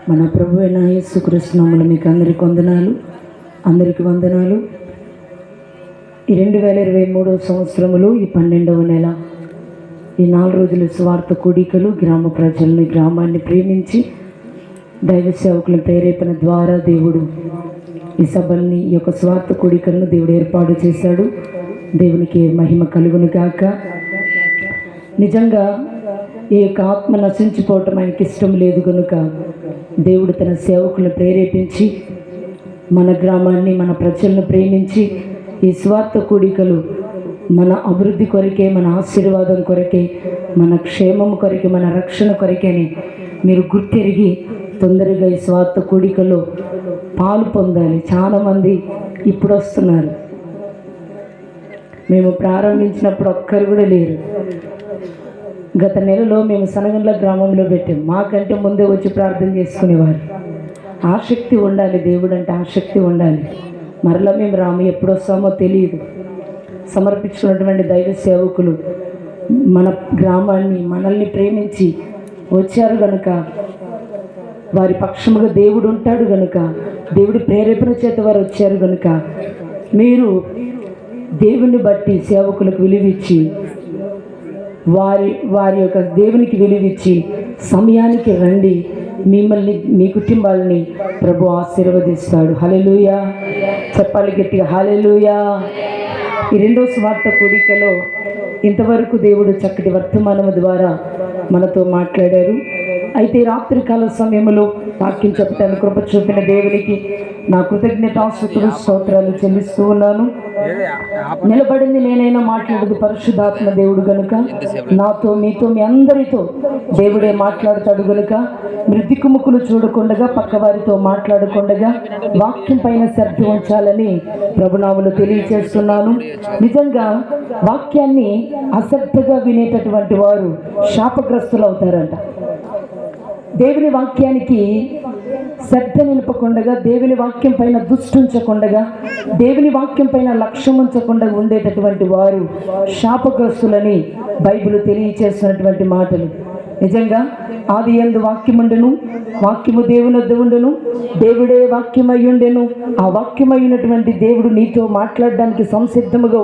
మన ప్రభు అయిన యేసుక్రీస్తు నామములో మీకు అందరికీ వందనాలు. ఈ 2023 సంవత్సరములో ఈ 12వ నెల ఈ 4 రోజుల స్వార్థ కూడికలు గ్రామ ప్రజల్ని, గ్రామాన్ని ప్రేమించి దైవ సేవకుల ప్రేరేపణ ద్వారా దేవుడు ఈ సభల్ని, ఈ యొక్క స్వార్థ కూడికలను దేవుడు ఏర్పాటు చేశాడు. దేవునికి మహిమ కలుగును గాక. నిజంగా ఈ యొక్క ఆత్మ నశించిపోవటం ఆయనకి ఇష్టం లేదు కనుక దేవుడు తన సేవకులను ప్రేరేపించి మన గ్రామాన్ని, మన ప్రజలను ప్రేమించి ఈ స్వార్థ కూడికలు మన అభివృద్ధి కొరకే, మన ఆశీర్వాదం కొరకే, మన క్షేమం కొరకే, మన రక్షణ కొరకే అని మీరు గుర్తెరిగి తొందరగా ఈ స్వార్థ కూడికలో పాలు పొందాలి. చాలామంది ఇప్పుడు వస్తున్నారు. మేము ప్రారంభించినప్పుడు ఒక్కరు కూడా లేరు. గత నెలలో మేము సనగండ్ల గ్రామంలో పెట్టాం. మాకంటే ముందే వచ్చి ప్రార్థన చేసుకునేవారు. ఆసక్తి ఉండాలి, దేవుడు అంటే ఆసక్తి ఉండాలి. మరలా మేము రాము, ఎప్పుడు వస్తామో తెలియదు. సమర్పించుకున్నటువంటి దైవ సేవకులు మన గ్రామాన్ని, మనల్ని ప్రేమించి వచ్చారు కనుక, వారి పక్షముగా దేవుడు ఉంటాడు కనుక, దేవుడి ప్రేరేపణ చేత వారు వచ్చారు కనుక, మీరు దేవుని బట్టి సేవకులకు విలువిచ్చి, వారి యొక్క దేవునికి విలువిచ్చి సమయానికి రండి. మిమ్మల్ని, మీ కుటుంబాలని ప్రభు ఆశీర్వదిస్తాడు. హల్లెలూయా చెప్పాలి గట్టిగా, హల్లెలూయా. ఈ 2వ స్వార్థ కూడికలో ఇంతవరకు దేవుడు చక్కటి వర్తమానము ద్వారా మనతో మాట్లాడారు. అయితే రాత్రికాల సమయంలో వాక్యం చెప్పటానికి కృప చూపిన దేవునికి నా కృతజ్ఞతాస్తుతులు, స్తోత్రాలు చెల్లిస్తూ ఉన్నాను. నిలబడింది నేనైనా మాట్లాడేది పరిశుద్ధాత్మ దేవుడు గనుక, నాతో, మీతో, మీ అందరితో దేవుడే మాట్లాడతాడు గనుక మీరు దిక్కుముక్కులు చూడకుండగా, పక్కవారితో మాట్లాడకుండగా వాక్యం పైన శ్రద్ధ ఉంచాలని ప్రభునామములో తెలియజేస్తున్నాను. నిజంగా వాక్యాన్ని అశ్రద్ధగా వినేటటువంటి వారు శాపగ్రస్తులు అవుతారంట. దేవుని వాక్యానికి శ్రద్ధ నిలుపకుండగా, దేవుని వాక్యం పైన దృష్టించకుండగా, దేవుని వాక్యం పైన లక్ష్యం ఉంచకుండా ఉండేటటువంటి వారు శాపగ్రస్తులని బైబిల్ తెలియచేస్తున్నటువంటి మాటలు. నిజంగా ఆది యందు వాక్యముండెను, వాక్యము దేవుని వద్ద ఉండెను, దేవుడే వాక్యమై ఉండెను. ఆ వాక్యమైనటువంటి దేవుడు నీతో మాట్లాడడానికి సంసిద్ధముగా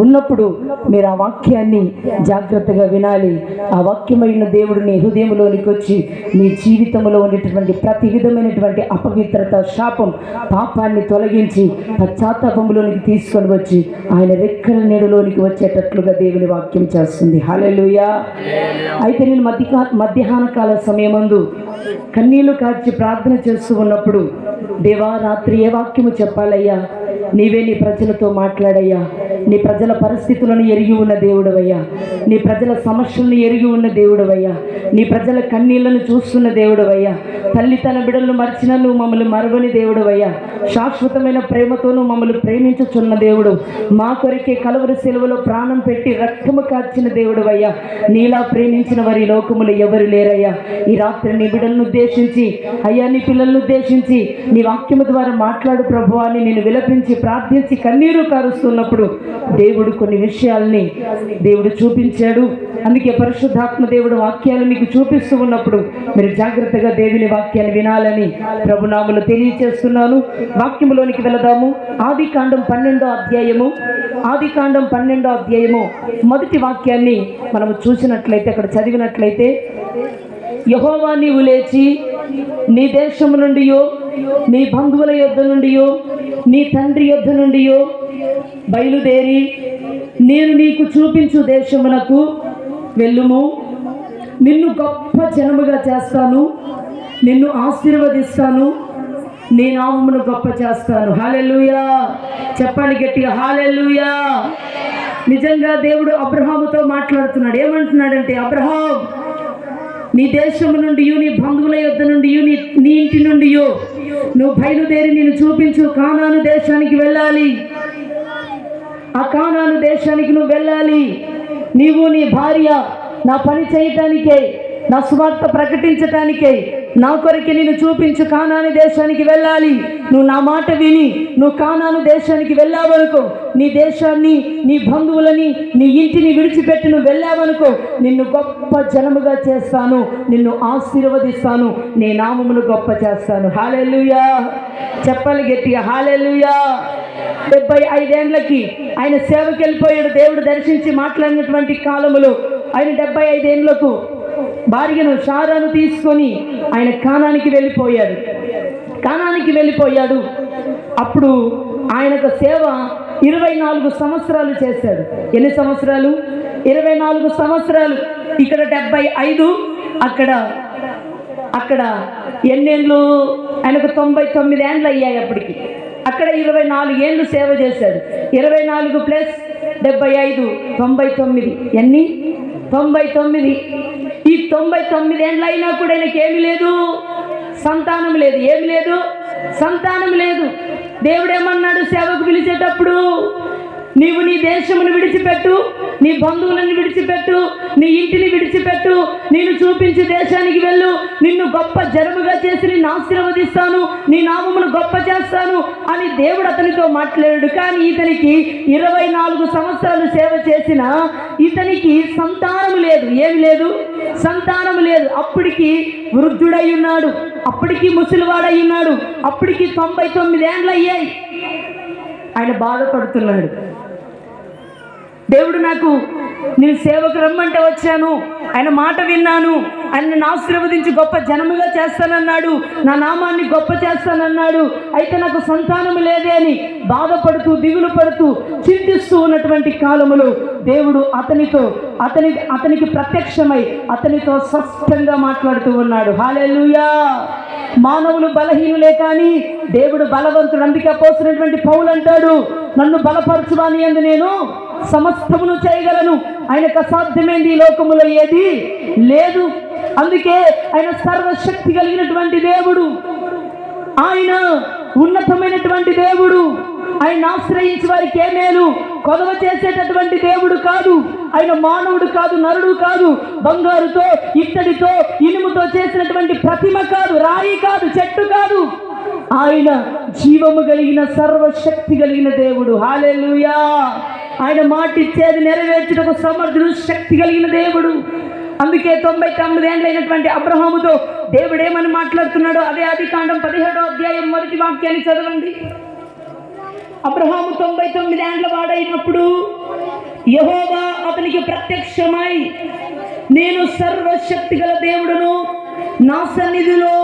ఉన్నప్పుడు మీరు ఆ వాక్యాన్ని జాగ్రత్తగా వినాలి. ఆ వాక్యమైన దేవుడు నీ హృదయంలోనికి వచ్చి నీ జీవితంలో ఉండేటటువంటి ప్రతి విధమైనటువంటి అపవిత్రత, శాపం, పాపాన్ని తొలగించి పశ్చాత్తాపంలోనికి తీసుకొని వచ్చి ఆయన రెక్కల నీడలోనికి వచ్చేటట్లుగా దేవుని వాక్యం చేస్తుంది. హల్లెలూయా. అయితే నేను మధ్యాహ్న కాల సమయమందు కన్నీళ్లు కార్చి ప్రార్థన చేస్తూ ఉన్నప్పుడు, దేవా, రాత్రి ఏ వాక్యము చెప్పాలయ్యా? నీవే నీ ప్రజలతో మాట్లాడయ్యా. నీ ప్రజల పరిస్థితులను ఎరిగి ఉన్న దేవుడవయ్యా. నీ ప్రజల సమస్యలను ఎరిగి ఉన్న దేవుడవయ్యా. నీ ప్రజల కన్నీళ్లను చూస్తున్న దేవుడవయ్యా. తల్లి తన బిడ్డలను మర్చిన నువ్వు మమ్మల్ని మరవని దేవుడవయ్యా. శాశ్వతమైన ప్రేమతోనూ మమ్మల్ని ప్రేమించుచున్న దేవుడు. మా కొరకే కలువరి శిలువలో ప్రాణం పెట్టి రక్తము కార్చిన దేవుడవయ్యా. నీలా ప్రేమించిన వారి లోకములు ఎవరు లేరయ్యా. ఈ రాత్రి నీ బిడ్డలను ఉద్దేశించి, అయ్యా, నీ పిల్లలను ఉద్దేశించి నీ వాక్యము ద్వారా మాట్లాడు ప్రభువా అని నేను విలపించి ప్రార్థించి కన్నీరు కారుస్తున్నప్పుడు దేవుడు కొన్ని విషయాల్ని దేవుడు చూపించాడు. అందుకే పరిశుద్ధాత్మ దేవుడు వాక్యాలు మీకు చూపిస్తూ ఉన్నప్పుడు మీరు జాగ్రత్తగా దేవుని వాక్యాన్ని వినాలని ప్రభునామములో తెలియచేస్తున్నాను. వాక్యములోనికి వెళదాము. ఆదికాండం 12వ అధ్యాయము మొదటి వాక్యాన్ని మనము చూసినట్లయితే, అక్కడ చదివినట్లయితే, యెహోవా, నీవు లేచి నీ దేశము నుండియో, నీ బంధువుల యొద్ద నుండియో, నీ తండ్రి యొద్ద నుండియో బయలుదేరి నేను నీకు చూపించు దేశమునకు వెళ్ళుము. నిన్ను గొప్ప జనముగా చేస్తాను, నిన్ను ఆశీర్వదిస్తాను, నీ నామమును గొప్ప చేస్తాను. హల్లెలూయా చెప్పాలి గట్టిగా, హల్లెలూయా. నిజంగా దేవుడు అబ్రహాముతో మాట్లాడుతున్నాడు. ఏమంటున్నాడంటే, అబ్రహాం, నీ దేశము నుండి, నీ బంధువుల యొద్ద నుండి, నీ ఇంటి నుండి నువ్వు బయలుదేరి నేను చూపించు కానాను దేశానికి వెళ్ళాలి. ఆ కానాను దేశానికి నువ్వు వెళ్ళాలి. నీవు, నీ భార్య నా పని చేయటానికే, నా సువార్త ప్రకటించటానికే నా కొరకే నేను చూపించు కానాను దేశానికి వెళ్ళాలి. నువ్వు నా మాట విని నువ్వు కానాను దేశానికి వెళ్ళావనుకో, నీ దేశాన్ని, నీ బంధువులని, నీ ఇంటిని విడిచిపెట్టి నువ్వు వెళ్ళావనుకో, నిన్ను గొప్ప జనముగా చేస్తాను, నిన్ను ఆశీర్వదిస్తాను, నీ నామమును గొప్ప చేస్తాను. హల్లెలూయా. చెప్పాలి గట్టిగా, హల్లెలూయా. 75 ఏండ్లకి ఆయన సేవకి వెళ్ళిపోయాడు. దేవుడు దర్శించి మాట్లాడినటువంటి కాలములో ఆయన 75 ఏండ్లకు భార్యను శారాను తీసుకొని ఆయన కానానికి వెళ్ళిపోయాడు. అప్పుడు ఆయనకు సేవ 24 సంవత్సరాలు చేశాడు. ఎన్ని సంవత్సరాలు? 24 సంవత్సరాలు. ఇక్కడ 75, అక్కడ ఎన్నేళ్ళు? ఆయనకు 99 ఏండ్లు అయ్యాయి అప్పటికి. అక్కడ 24 ఏళ్ళు సేవ చేశాడు. 24 ప్లస్ 75 99. ఎన్ని? 99. ఈ 99 ఏండ్లు అయినా కూడా ఆయనకి ఏమి లేదు, సంతానం లేదు. ఏమి లేదు? సంతానం లేదు. దేవుడేమన్నాడు సేవకు పిలిచేటప్పుడు? నీవు నీ దేశమును విడిచిపెట్టు, నీ బంధువులను విడిచిపెట్టు, నీ ఇంటిని విడిచిపెట్టు, నేను చూపించే దేశానికి వెళ్ళు, నిన్ను గొప్ప జనముగా చేసి నిన్ను ఆశీర్వదిస్తాను, నీ నామమును గొప్ప చేస్తాను అని దేవుడు అతనితో మాట్లాడాడు. కానీ ఇతనికి 24 సంవత్సరాలు సేవ చేసిన ఇతనికి సంతానం లేదు. ఏమి లేదు? సంతానం లేదు. అప్పటికి వృద్ధుడై ఉన్నాడు, అప్పటికి ముసలివాడై ఉన్నాడు, అప్పటికి 99 ఏండ్లు అయ్యాయి. ఆయన బాధపడుతున్నాడు. దేవుడు నాకు నేను సేవకు రమ్మంటే వచ్చాను, ఆయన మాట విన్నాను, ఆయన నన్ను ఆశీర్వదించి గొప్ప జనముగా చేస్తానన్నాడు, నా నామాన్ని గొప్ప చేస్తానన్నాడు, అయితే నాకు సంతానం లేదే అని బాధపడుతూ దిగులు పడుతూ చింతిస్తూ ఉన్నటువంటి కాలములో దేవుడు అతనికి ప్రత్యక్షమై అతనితో స్పష్టంగా మాట్లాడుతూ ఉన్నాడు. హల్లెలూయా. మానవులు బలహీనులే కానీ దేవుడు బలవంతుడు. అందుకే అపోస్తలుడైనటువంటి పౌలు అంటాడు, నన్ను బలపరచువాని యందు నేను సమస్తమును చేయగలను, ఆయనకు అసాధ్యమైంది ఈ లోకములో ఏది లేదు. అందుకే ఆయన సర్వశక్తి కలిగినటువంటి దేవుడు, ఆయన ఉన్నతమైనటువంటి దేవుడు. ఆయన ఆశ్రయించి వారికి ఏ మేలు కొదవ చేసేటటువంటి దేవుడు కాదు. ఆయన మానవుడు కాదు, నరుడు కాదు, బంగారుతో, ఇత్తడితో, ఇనుముతో చేసినటువంటి ప్రతిమ కాదు, రాయి కాదు, చెట్టు కాదు. ఆయన జీవము కలిగిన సర్వశక్తి కలిగిన దేవుడు. హల్లెలూయా. ఆయన మాట ఇచ్చేది నెరవేర్చుటకు సమర్థుడు, శక్తి కలిగిన దేవుడు. అందుకే 99 ఏండ్లైనటువంటి అబ్రహాముతో దేవుడు ఏమని మాట్లాడుతున్నాడో అదే ఆదికాండం 17వ అధ్యాయం 1వ వాక్యాన్ని చదవండి. అబ్రహాము 99 ఏండ్ల వాడైనప్పుడు యెహోవా అతనికి ప్రత్యక్షమై, నేను సర్వశక్తి గల దేవుడును, నా సన్నిధిలో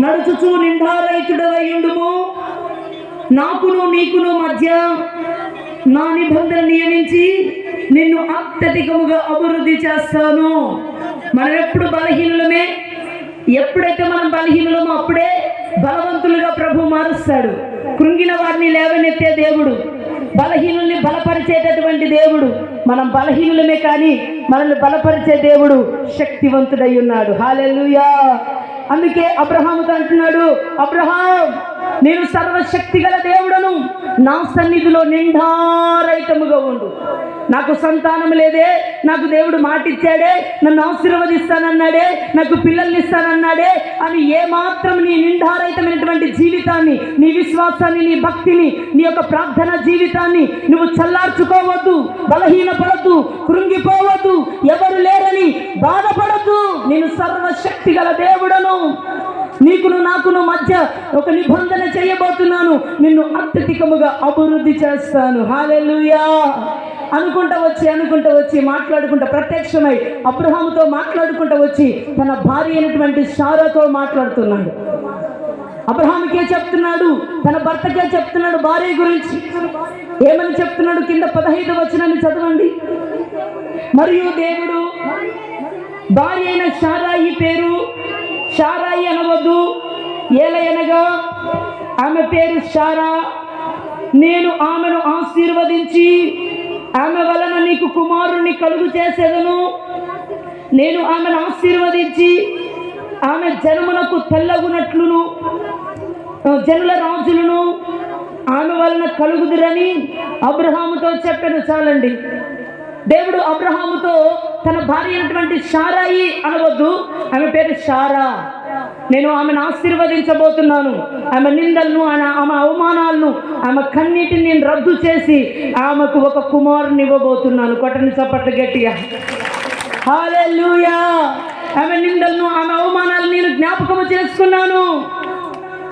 నడుచుచు నిండారైతుడవై ఉండుము, నాకును నీకును మధ్య నా నిబంధన నియమించి నిన్ను అత్యధికముగా అభివృద్ధి చేస్తాను. మనం ఎప్పుడు బలహీనులమే. ఎప్పుడైతే మనం బలహీనులమో అప్పుడే బలవంతులుగా ప్రభు మారుస్తాడు. కృంగిన వారిని లేవనెత్తే దేవుడు, బలహీనుల్ని బలపరిచేటటువంటి దేవుడు. మనం బలహీనులమే కానీ మనల్ని బలపరిచే దేవుడు శక్తివంతుడై ఉన్నాడు. హల్లెలూయా. అందుకే అబ్రహాముతో అంటున్నాడు, అబ్రహాం, నేను సర్వశక్తి గల దేవుడను, నా సన్నిధిలో నిండారైతముగా ఉండు. నాకు సంతానం లేదే, నాకు దేవుడు మాట ఇచ్చాడే, నన్ను ఆశీర్వదిస్తానన్నాడే, నాకు పిల్లల్ని ఇస్తానన్నాడే అని ఏమాత్రం నీ నిండారైతమైనటువంటి జీవితాన్ని, నీ విశ్వాసాన్ని, నీ భక్తిని, నీ యొక్క ప్రార్థన జీవితాన్ని నువ్వు చల్లార్చుకోవద్దు, బలహీనపడద్దు, కృంగిపోవద్దు, ఎవరు లేరని బాధపడద్దు. నేను సర్వశక్తి గల దేవుడను, నీకును నాకును మధ్య ఒక నిబంధన చేయబోతున్నాను, నిన్ను అత్యధికముగా అభివృద్ధి చేస్తాను. హల్లెలూయా. అనుకుంటా వచ్చి మాట్లాడుకుంటా ప్రత్యక్షమై అబ్రహాముతో మాట్లాడుకుంటా వచ్చి తన భార్య అయినటువంటి శారాతో మాట్లాడుతున్నాడు. అబ్రహాముకే చెప్తున్నాడు, తన భర్తకే చెప్తున్నాడు భార్య గురించి. ఏమని చెప్తున్నాడు? కింద 15వ వచనాన్ని చదవండి. మరియు దేవుడు భార్య అయిన శారాయి పేరు శారాయి అనవద్దు, ఏలయనగా ఆమె పేరు శారా, నేను ఆమెను ఆశీర్వదించి ఆమె వలన నీకు కుమారుణ్ణి కలుగు చేసేదను. నేను ఆమెను ఆశీర్వదించి ఆమె జనమునకు తెల్లగునట్లును జనుల రాజులను ఆమె వలన కలుగుదురని అబ్రహాముతో చెప్పాను. చాలండి. దేవుడు అబ్రహాముతో తన భార్య అయినటువంటి శారాయి అనవద్దు, ఆమె పేరు శారా. నేను ఆమెను ఆశీర్వదించబోతున్నాను. ఆమె నిందలను, ఆమె అవమానాలను, ఆమె కన్నీటిని నేను రద్దు చేసి ఆమెకు ఒక కుమారుని ఇవ్వబోతున్నాను. కొట్టని చప్పట్లు గట్టిగా. హల్లెలూయా. ఆమె నిందలను, ఆమె అవమానాలను నేను జ్ఞాపకము చేసుకున్నాను.